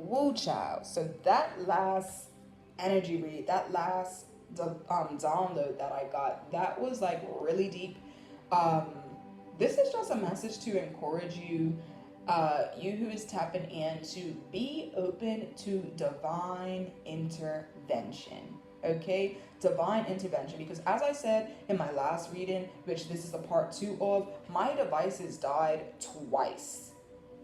Woo child. So that last energy read, that last download that I got, that was like really deep. Um, this is just a message to encourage you, you who is tapping in, to be open to divine intervention. Okay, divine intervention, because as I said in my last reading, which this is a part two of, my devices died twice.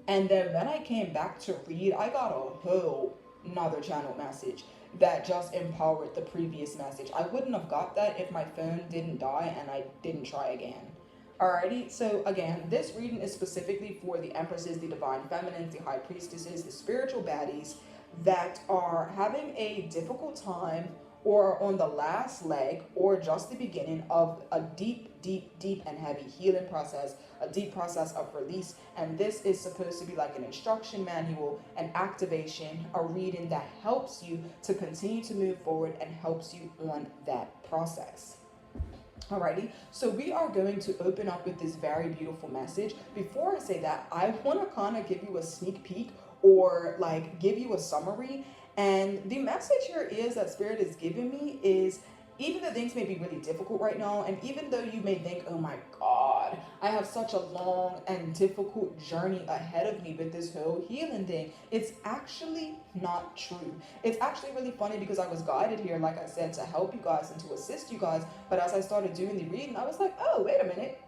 And then when I came back to read, I got a whole another channel message that just empowered the previous message. I wouldn't have got that if my phone didn't die and I didn't try again. Alrighty, so again, this reading is specifically for the empresses, the divine feminines, the high priestesses, the spiritual baddies that are having a difficult time, or on the last leg, or just the beginning of a deep, deep, deep and heavy healing process, a deep process of release. And this is supposed to be like an instruction manual, an activation, a reading that helps you to continue to move forward and helps you on that process. Alrighty, so we are going to open up with this very beautiful message. Before I say that, I want to kind of give you a sneak peek, or like give you a summary. And the message here is that Spirit is giving me is, even though things may be really difficult right now, and even though you may think, oh my God, I have such a long and difficult journey ahead of me with this whole healing thing, it's actually not true. It's actually really funny because I was guided here, like I said, to help you guys and to assist you guys. But as I started doing the reading, I was like, oh, wait a minute.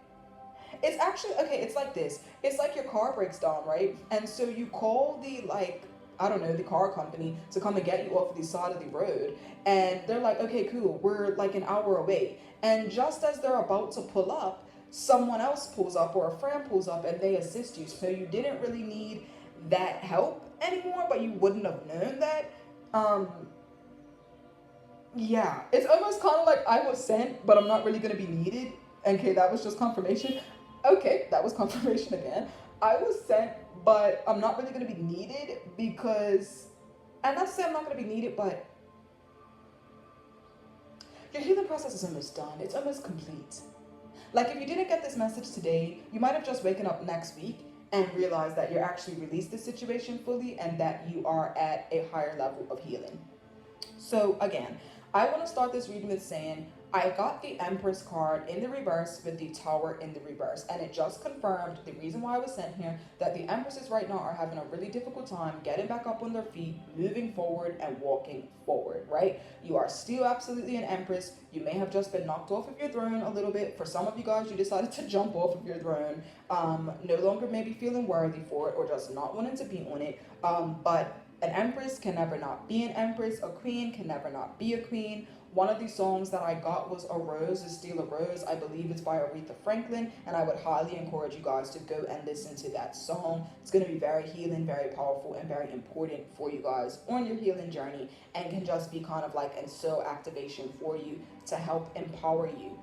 It's actually, okay, it's like this. It's like your car breaks down, right? And so you call the, like, I don't know, the car company to come and get you off the side of the road. And they're like, okay, cool, we're like an hour away. And just as they're about to pull up, someone else pulls up, or a friend pulls up, and they assist you. So you didn't really need that help anymore, but you wouldn't have known that. Um, yeah, it's almost kind of like I was sent, but I'm not really going to be needed. Okay, that was just confirmation. Okay, that was confirmation again. I was sent, but I'm not really going to be needed because, and not to say I'm not going to be needed, but your healing process is almost done. It's almost complete. Like if you didn't get this message today, you might have just waken up next week and realized that you're actually released the situation fully and that you are at a higher level of healing. So again, I want to start this reading with saying, I got the Empress card in the reverse with the Tower in the reverse, and it just confirmed the reason why I was sent here, that the Empresses right now are having a really difficult time getting back up on their feet, moving forward and walking forward, right? You are still absolutely an Empress. You may have just been knocked off of your throne a little bit. For some of you guys, you decided to jump off of your throne, no longer maybe feeling worthy for it, or just not wanting to be on it, but an empress can never not be an empress. A queen can never not be a queen. One of these songs that I got was A Rose is Still a Rose. I believe it's by Aretha Franklin, and I would highly encourage you guys to go and listen to that song. It's going to be very healing, very powerful, and very important for you guys on your healing journey, and can just be kind of like a soul activation for you to help empower you.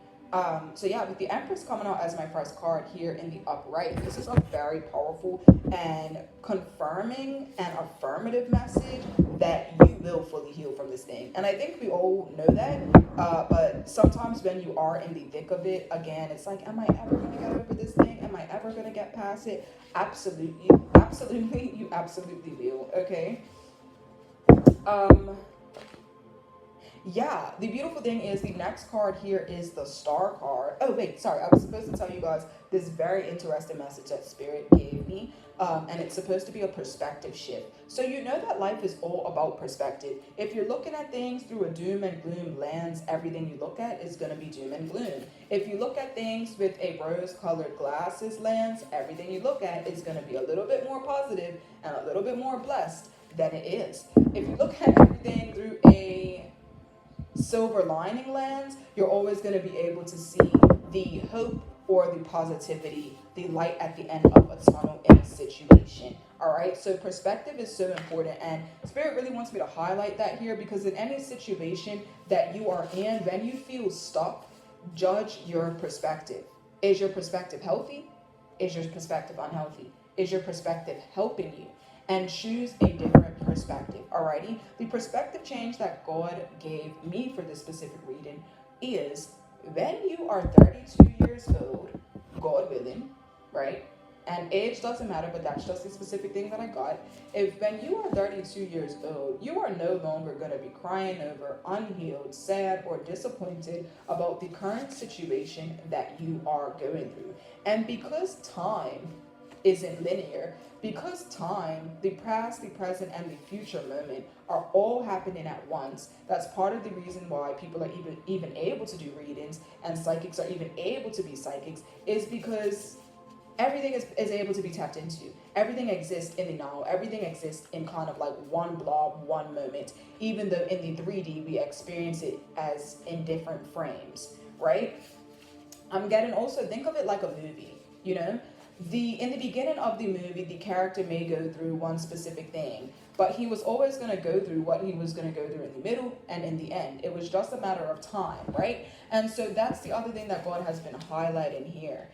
So yeah, with the Empress coming out as my first card here in the upright, this is a very powerful and confirming and affirmative message that you will fully heal from this thing. And I think we all know that, but sometimes when you are in the thick of it, again, it's like, am I ever going to get over this thing? Am I ever going to get past it? Absolutely, absolutely, you absolutely will, okay? Um, yeah, the beautiful thing is the next card here is the Star card. Oh wait, sorry, I was supposed to tell you guys this very interesting message that Spirit gave me, and it's supposed to be a perspective shift. So you know that life is all about perspective. If you're looking at things through a doom and gloom lens, everything you look at is going to be doom and gloom. If you look at things with a rose-colored glasses lens, everything you look at is going to be a little bit more positive and a little bit more blessed than it is. If you look at everything through a silver lining lens, you're always going to be able to see the hope or the positivity, the light at the end of a tunnel in a situation. All right, so perspective is so important, and Spirit really wants me to highlight that here, because in any situation that you are in, when you feel stuck, judge your perspective. Is your perspective healthy? Is your perspective unhealthy? Is your perspective helping you? And choose a different perspective. Alrighty, the perspective change that God gave me for this specific reading is, when you are 32 years old, God willing, right? and age doesn't matter, but that's just a specific thing that I got. If when you are 32 years old, you are no longer going to be crying over, unhealed, sad, or disappointed about the current situation that you are going through. And because time isn't linear, because time, the past, the present, and the future moment are all happening at once. That's part of the reason why people are even able to do readings and psychics are even able to be psychics, is because everything is able to be tapped into. Everything exists in the now. Everything exists in kind of like one blob, one moment, even though in the 3D we experience it as in different frames, right? I'm getting also, think of it like a movie, you know? In the beginning of the movie, the character may go through one specific thing, but he was always going to go through what he was going to go through in the middle and in the end. It was just a matter of time, right? And so that's the other thing that God has been highlighting here.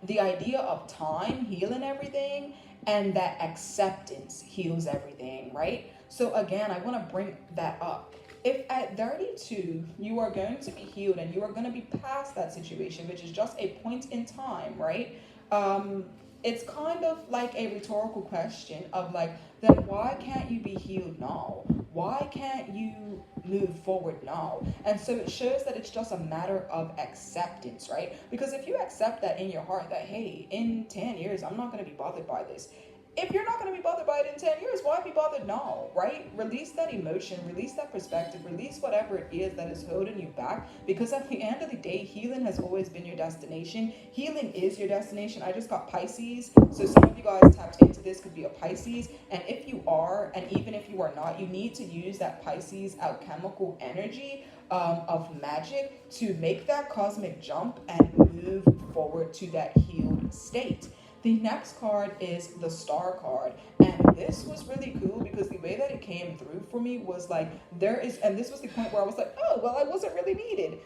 The idea of time healing everything, and that acceptance heals everything, right? So again, I want to bring that up. If at 32 you are going to be healed and you are going to be past that situation, which is just a point in time, right? Um, it's kind of like a rhetorical question of like, then why can't you be healed now? Why can't you move forward now? And so it shows that it's just a matter of acceptance, right? Because if you accept that in your heart that, hey, in 10 years, I'm not going to be bothered by this. If you're not going to be bothered by it in 10 years, why be bothered now, right? Release that emotion, release that perspective, release whatever it is that is holding you back. Because at the end of the day, healing has always been your destination. Healing is your destination. I just got Pisces. So some of you guys tapped into this could be a Pisces. And if you are, and even if you are not, you need to use that Pisces alchemical energy of magic to make that cosmic jump and move forward to that healed state. The next card is the Star card. And this was really cool because the way that it came through for me was like, and this was the point where I was like, oh, well, I wasn't really needed.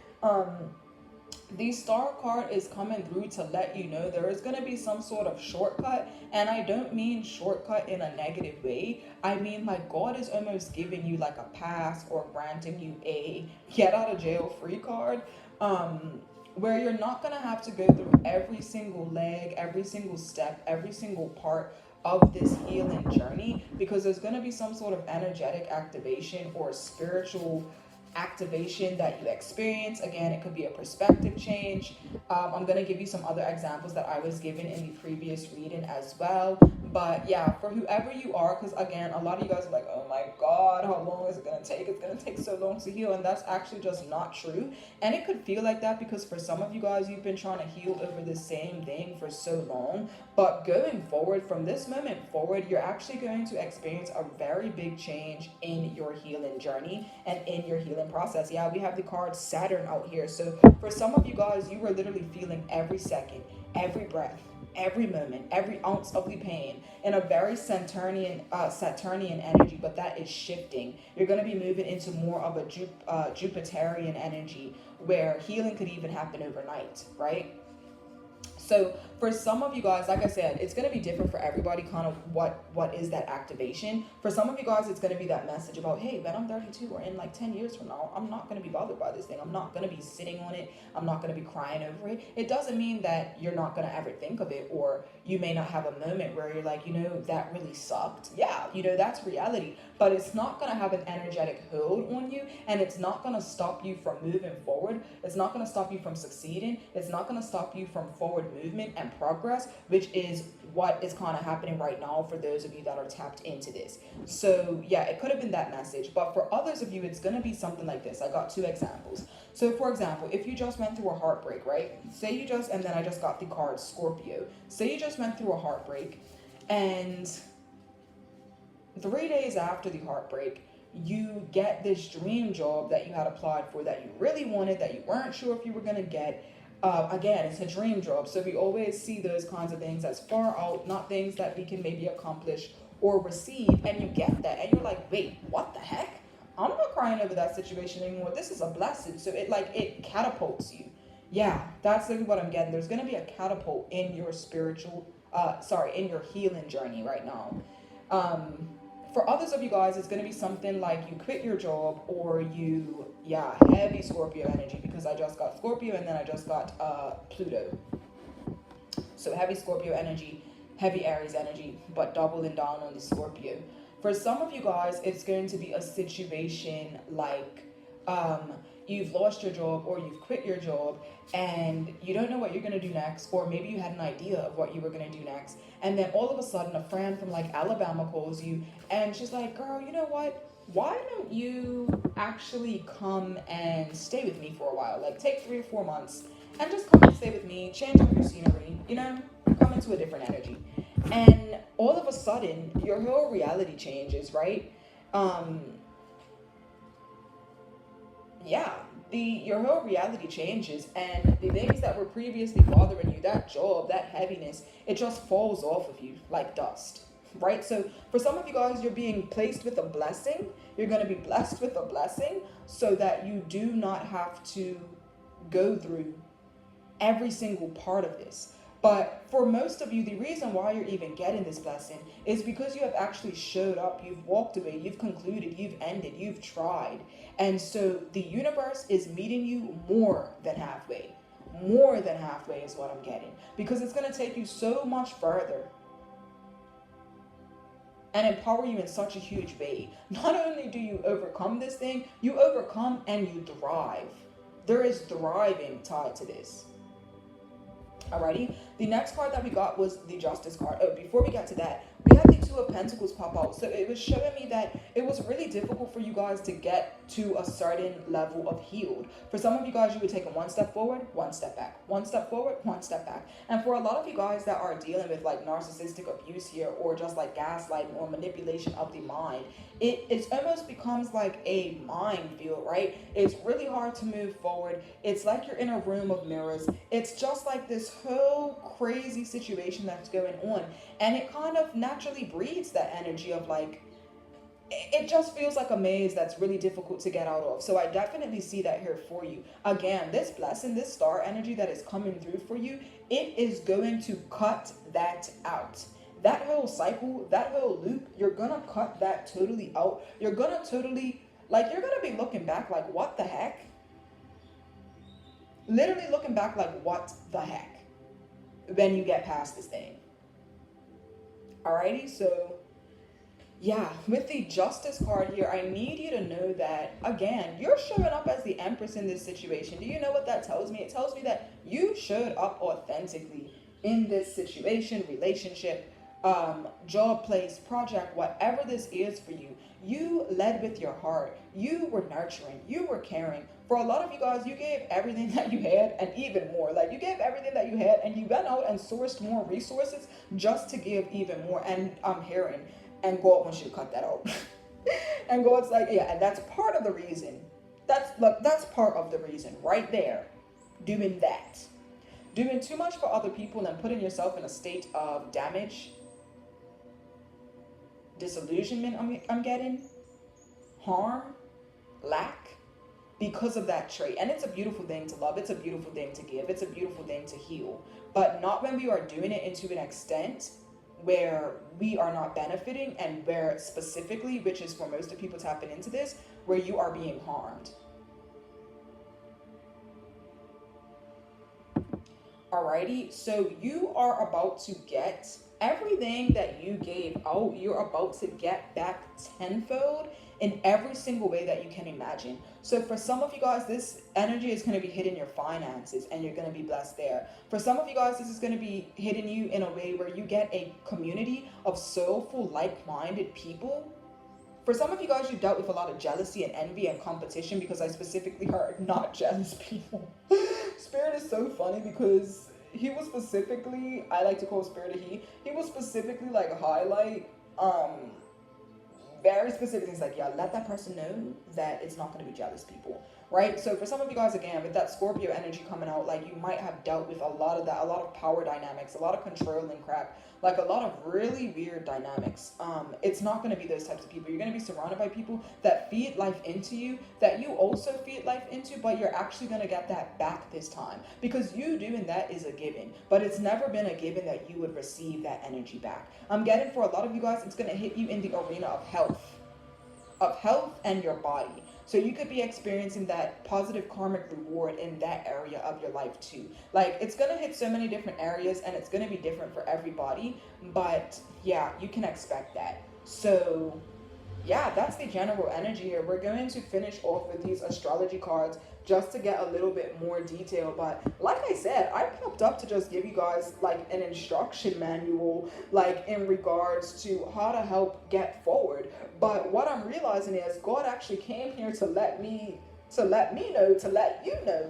The Star card is coming through to let you know there is going to be some sort of shortcut. And I don't mean shortcut in a negative way. I mean like God is almost giving you like a pass or granting you a get out of jail free card. Where you're not going to have to go through every single leg, every single step, every single part of this healing journey, because there's going to be some sort of energetic activation or spiritual activation that you experience. Again, it could be a perspective change. I'm going to give you some other examples that I was given in the previous reading as well. But yeah, for whoever you are, because again, a lot of you guys are like, oh my God, how long is it going to take? It's going to take so long to heal. And that's actually just not true. And it could feel like that because for some of you guys, you've been trying to heal over the same thing for so long. But going forward, from this moment forward, you're actually going to experience a very big change in your healing journey and in your healing process. Yeah, we have the card Saturn out here. So for some of you guys, you were literally feeling every second, every breath, every moment, every ounce of the pain in a very Saturnian energy, but that is shifting. You're going to be moving into more of a Jupiterian energy where healing could even happen overnight, right? So for some of you guys, like I said, it's going to be different for everybody, kind of what is that activation. For some of you guys, it's going to be that message about, hey, when I'm 32 or in like 10 years from now, I'm not going to be bothered by this thing. I'm not going to be sitting on it. I'm not going to be crying over it. It doesn't mean that you're not going to ever think of it, or you may not have a moment where you're like, that really sucked. Yeah, that's reality. But it's not going to have an energetic hold on you, and it's not going to stop you from moving forward. It's not going to stop you from succeeding. It's not going to stop you from forward movement and progress, which is what is kind of happening right now for those of you that are tapped into this. So yeah, it could have been that message, but for others of you, it's going to be something like this. I got two examples. So for example, if you just went through a heartbreak, right? And then I just got the card Scorpio. Say you just went through a heartbreak, and 3 days after the heartbreak, you get this dream job that you had applied for, that you really wanted, that you weren't sure if you were going to get. Again, it's a dream job. So we always see those kinds of things as far out, not things that we can maybe accomplish or receive. And you get that, and you're like, wait, what the heck? I'm not crying over that situation anymore. This is a blessing. So it catapults you. Yeah, that's really what I'm getting. There's going to be a catapult in your in your healing journey right now. For others of you guys, it's going to be something like you quit your job, or heavy Scorpio energy, because I just got Scorpio and then I just got Pluto. So heavy Scorpio energy, heavy Aries energy, but doubling down on the Scorpio. For some of you guys, it's going to be a situation like um, you've lost your job or you've quit your job and you don't know what you're going to do next, or maybe you had an idea of what you were going to do next, and then all of a sudden a friend from like Alabama calls you and she's like, girl, you know what, why don't you actually come and stay with me for a while, like take 3 or 4 months and just come and stay with me, change up your scenery, come into a different energy. And all of a sudden your whole reality changes, right? um yeah, the your whole reality changes, and the things that were previously bothering you, that job, that heaviness, it just falls off of you like dust, right? So for some of you guys, you're being placed with a blessing. You're going to be blessed with a blessing so that you do not have to go through every single part of this. But for most of you, the reason why you're even getting this blessing is because you have actually showed up, you've walked away, you've concluded, you've ended, you've tried. And so the universe is meeting you more than halfway. More than halfway is what I'm getting. Because it's going to take you so much further and empower you in such a huge way. Not only do you overcome this thing, you overcome and you thrive. There is thriving tied to this. Alrighty, the next card that we got was the Justice card. Oh, before we get to that, we had the Two of Pentacles pop out. So it was showing me that it was really difficult for you guys to get to a certain level of healed. For some of you guys, you would take a 1 step forward, 1 step back, 1 step forward, 1 step back. And for a lot of you guys that are dealing with like narcissistic abuse here, or just like gaslighting or manipulation of the mind, it almost becomes like a minefield, right? It's really hard to move forward. It's like you're in a room of mirrors. It's just like this whole crazy situation that's going on, and it kind of naturally breeds that energy of like, it just feels like a maze that's really difficult to get out of. So I definitely see that here for you. Again, this blessing, this star energy that is coming through for you, it is going to cut that out. That whole cycle, that whole loop, you're gonna cut that totally out. You're gonna totally, like, you're gonna be looking back like, what the heck? Literally looking back like, what the heck? When you get past this thing. Alrighty, so yeah, with the Justice card here, I need you to know that, again, you're showing up as the Empress in this situation. Do you know what that tells me? It tells me that you showed up authentically in this situation, relationship, job, place, project, whatever this is for you. You led with your heart. You were nurturing. You were caring. For a lot of you guys, you gave everything that you had and even more. Like, you gave everything that you had and you went out and sourced more resources just to give even more. And I'm hearing, and God wants you to cut that out. And God's like, yeah, and that's part of the reason. That's part of the reason right there. Doing that. Doing too much for other people and putting yourself in a state of damage, disillusionment, I'm getting, harm, lack, because of that trait. And it's a beautiful thing to love. It's a beautiful thing to give. It's a beautiful thing to heal. But not when we are doing it into an extent where we are not benefiting, and where specifically, which is for most of people tapping into this, where you are being harmed. Alrighty, so you are about to get everything that you gave out. You're about to get back tenfold in every single way that you can imagine. So for some of you guys, this energy is going to be hitting your finances and you're going to be blessed there. For some of you guys, this is going to be hitting you in a way where you get a community of soulful, like-minded people. For some of you guys, you dealt with a lot of jealousy and envy and competition, because I specifically heard not jealous people. Spirit is so funny because he was specifically, I like to call Spirit a he was specifically like a highlight, very specific things like, yeah, let that person know that it's not going to be jealous people, right? So for some of you guys, again, with that Scorpio energy coming out, like, you might have dealt with a lot of that, a lot of power dynamics, a lot of controlling crap, like a lot of really weird dynamics. It's not going to be those types of people. You're going to be surrounded by people that feed life into you, that you also feed life into, but you're actually going to get that back this time, because you doing that is a given, but it's never been a given that you would receive that energy back. I'm getting, for a lot of you guys, it's going to hit you in the arena of health. of health and your body. So you could be experiencing that positive karmic reward in that area of your life too. Like it's gonna hit so many different areas and it's gonna be different for everybody. But yeah, you can expect that. So yeah, that's the general energy here. We're going to finish off with these astrology cards just to get a little bit more detail. But like I said, I popped up to just give you guys like an instruction manual, like in regards to how to help get forward. But what I'm realizing is God actually came here to let you know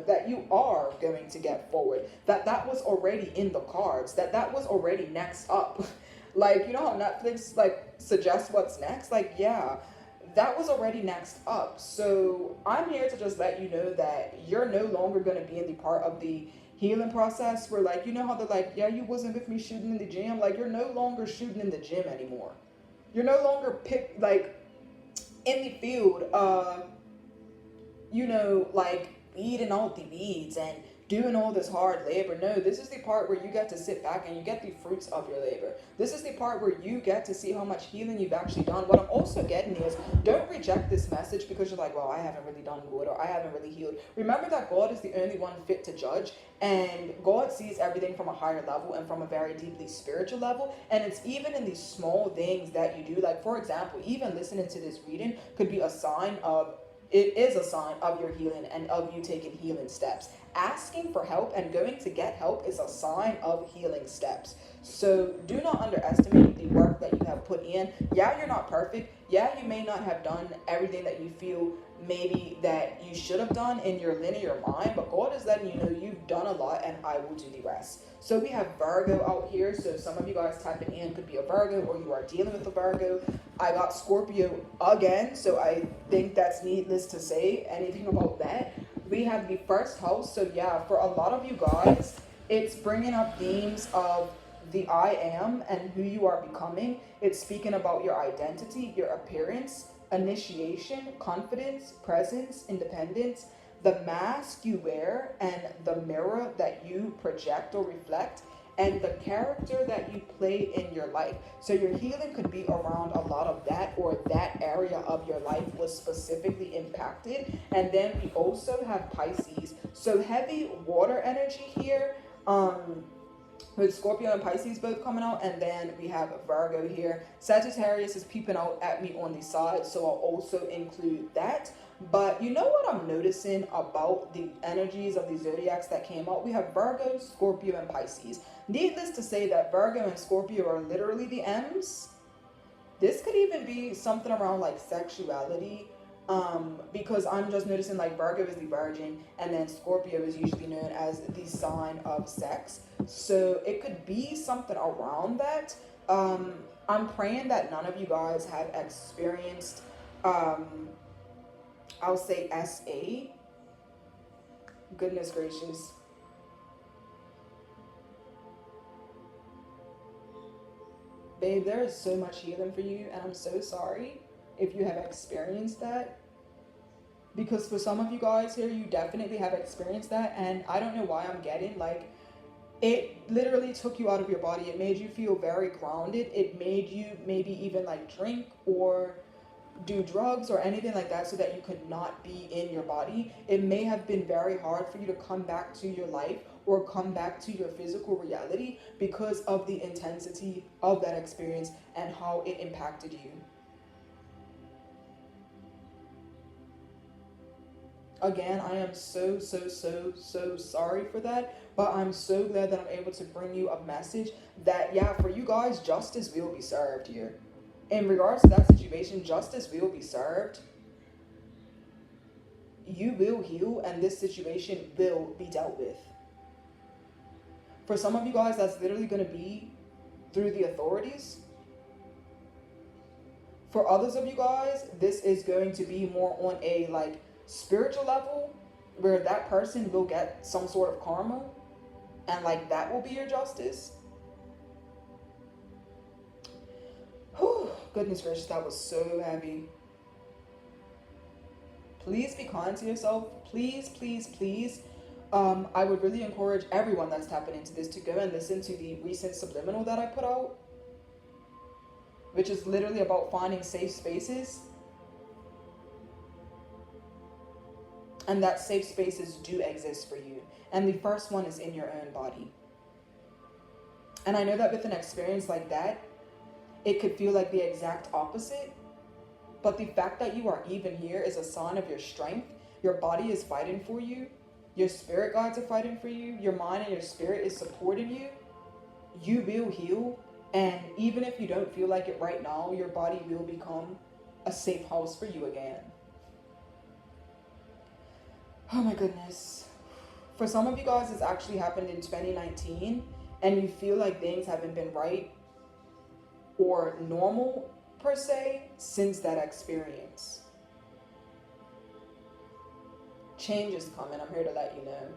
that you are going to get forward, that was already in the cards, that was already next up. Like, you know how Netflix like suggests what's next? Like, yeah, that was already next up. So I'm here to just let you know that you're no longer going to be in the part of the healing process where, like, you know how they're like, yeah, you wasn't with me shooting in the gym. Like, you're no longer shooting in the gym anymore. You're no longer in the field, like weeding out the weeds and doing all this hard labor. No, this is the part where you get to sit back and you get the fruits of your labor. This is the part where you get to see how much healing you've actually done. What I'm also getting is, don't reject this message because you're like, well, I haven't really done good or I haven't really healed. Remember that God is the only one fit to judge, and God sees everything from a higher level and from a very deeply spiritual level. And it's even in these small things that you do. Like, for example, even listening to this reading could be a sign of it is a sign of your healing and of you taking healing steps. Asking for help and going to get help is a sign of healing steps. So do not underestimate the work that you have put in. Yeah, you're not perfect. Yeah, you may not have done everything that you feel maybe that you should have done in your linear mind, but God is letting you know you've done a lot and I will do the rest. So we have Virgo out here. So some of you guys tapping in could be a Virgo or you are dealing with a Virgo. I got Scorpio again, so I think that's needless to say anything about that. We have the first house. So yeah, for a lot of you guys, it's bringing up themes of the I am and who you are becoming. It's speaking about your identity, your appearance, initiation, confidence, presence, independence, the mask you wear and the mirror that you project or reflect, and the character that you play in your life. So your healing could be around a lot of that, or that area of your life was specifically impacted. And then we also have Pisces. So heavy water energy here. With Scorpio and Pisces both coming out, and then we have Virgo here. Sagittarius is peeping out at me on the side, so I'll also include that. But you know what I'm noticing about the energies of the zodiacs that came out? We have Virgo, Scorpio, and Pisces. Needless to say that Virgo and Scorpio are literally the M's. This could even be something around like sexuality, because I'm just noticing like Virgo is the virgin and then Scorpio is usually known as the sign of sex. So it could be something around that. I'm praying that none of you guys have experienced, I'll say SA. Goodness gracious. Babe, there is so much healing for you, and I'm so sorry if you have experienced that. Because for some of you guys here, you definitely have experienced that, and I don't know why I'm getting, like, it literally took you out of your body. It made you feel very grounded. It made you maybe even, like, drink or do drugs or anything like that so that you could not be in your body. It may have been very hard for you to come back to your life or come back to your physical reality because of the intensity of that experience and how it impacted you. Again, I am so sorry for that, but I'm so glad that I'm able to bring you a message that, yeah, for you guys, justice will be served here. In regards to that situation, justice will be served. You will heal, and this situation will be dealt with. For some of you guys, that's literally going to be through the authorities. For others of you guys, this is going to be more on a, like, spiritual level, where that person will get some sort of karma, and, like, that will be your justice. Whew, goodness gracious, that was so heavy. Please be kind to yourself. Please. I would really encourage everyone that's tapping into this to go and listen to the recent subliminal that I put out, which is literally about finding safe spaces. and that safe spaces do exist for you. And the first one is in your own body. And I know that with an experience like that, it could feel like the exact opposite. But the fact that you are even here is a sign of your strength. Your body is fighting for you. Your spirit guides are fighting for you. Your mind and your spirit is supporting you. You will heal. And even if you don't feel like it right now, your body will become a safe house for you again. Oh my goodness. For some of you guys, it's actually happened in 2019, and you feel like things haven't been right or normal per se since that experience. Change is coming. I'm here to let you know.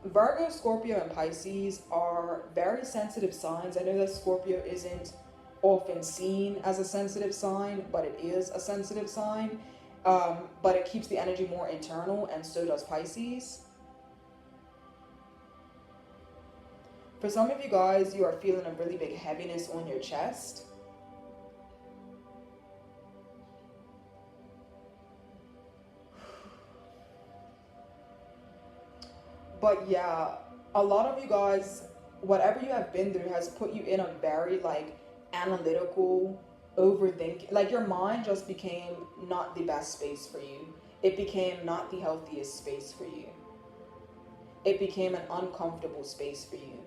Virgo, Scorpio, and Pisces are very sensitive signs. I know that Scorpio isn't often seen as a sensitive sign, but it is a sensitive sign. But it keeps the energy more internal, and so does Pisces. For some of you guys, you are feeling a really big heaviness on your chest. But yeah, a lot of you guys, whatever you have been through has put you in a very analytical, overthinking. Like your mind just became not the best space for you. It became not the healthiest space for you. It became an uncomfortable space for you.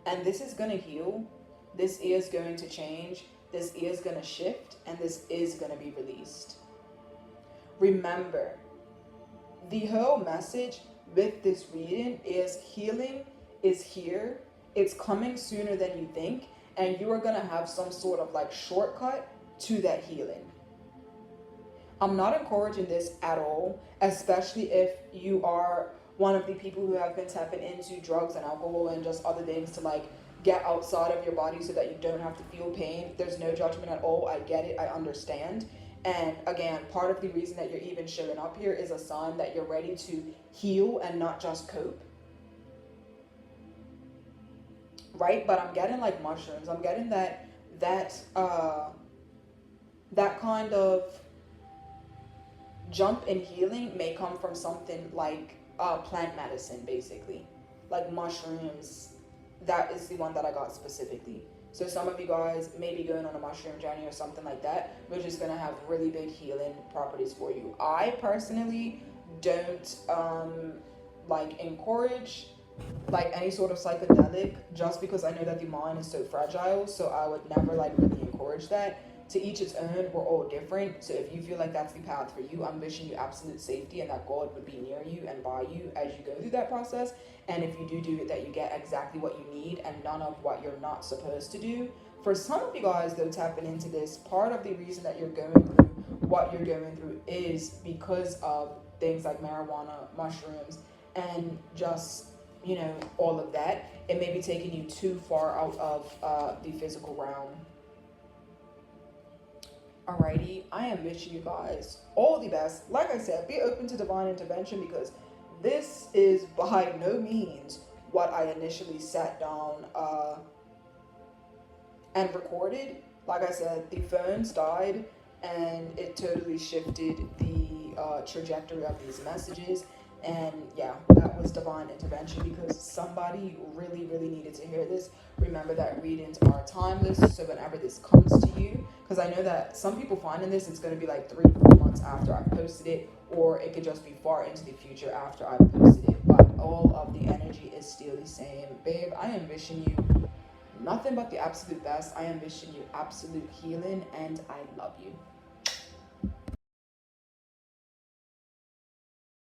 And this is going to heal. This is going to change. This is going to shift. And this is going to be released. Remember, the whole message with this reading is healing is here. It's coming sooner than you think. And you are going to have some sort of shortcut to that healing. I'm not encouraging this at all, especially if you are one of the people who have been tapping into drugs and alcohol and just other things to get outside of your body so that you don't have to feel pain. There's no judgment at all. I get it. I understand. And again, part of the reason that you're even showing up here is a sign that you're ready to heal and not just cope. Right? But I'm getting mushrooms. I'm getting that kind of jump in healing may come from something like plant medicine, basically. Like mushrooms. That is the one that I got specifically. So some of you guys may be going on a mushroom journey or something like that, which is going to have really big healing properties for you. I personally don't encourage any sort of psychedelic, just because I know that the mind is so fragile. So I would never really encourage that. To each its own. We're all different. So if you feel like that's the path for you, I'm wishing you absolute safety and that God would be near you and by you as you go through that process. And if you do it, that you get exactly what you need and none of what you're not supposed to do. For some of you guys, though, tapping into this, part of the reason that you're going through what you're going through is because of things like marijuana, mushrooms, and just, all of that. It may be taking you too far out of the physical realm. Alrighty, I am wishing you guys all the best. Like I said, be open to divine intervention, because this is by no means what I initially sat down and recorded. Like I said, the phones died and it totally shifted the trajectory of these messages. And yeah, that was divine intervention, because somebody really, really needed to hear this. Remember that readings are timeless. So whenever this comes to you, because I know that some people finding this, it's going to be 3 to 4 months after I posted it, or it could just be far into the future after I posted it. But all of the energy is still the same. Babe, I am wishing you nothing but the absolute best. I am wishing you absolute healing, and I love you.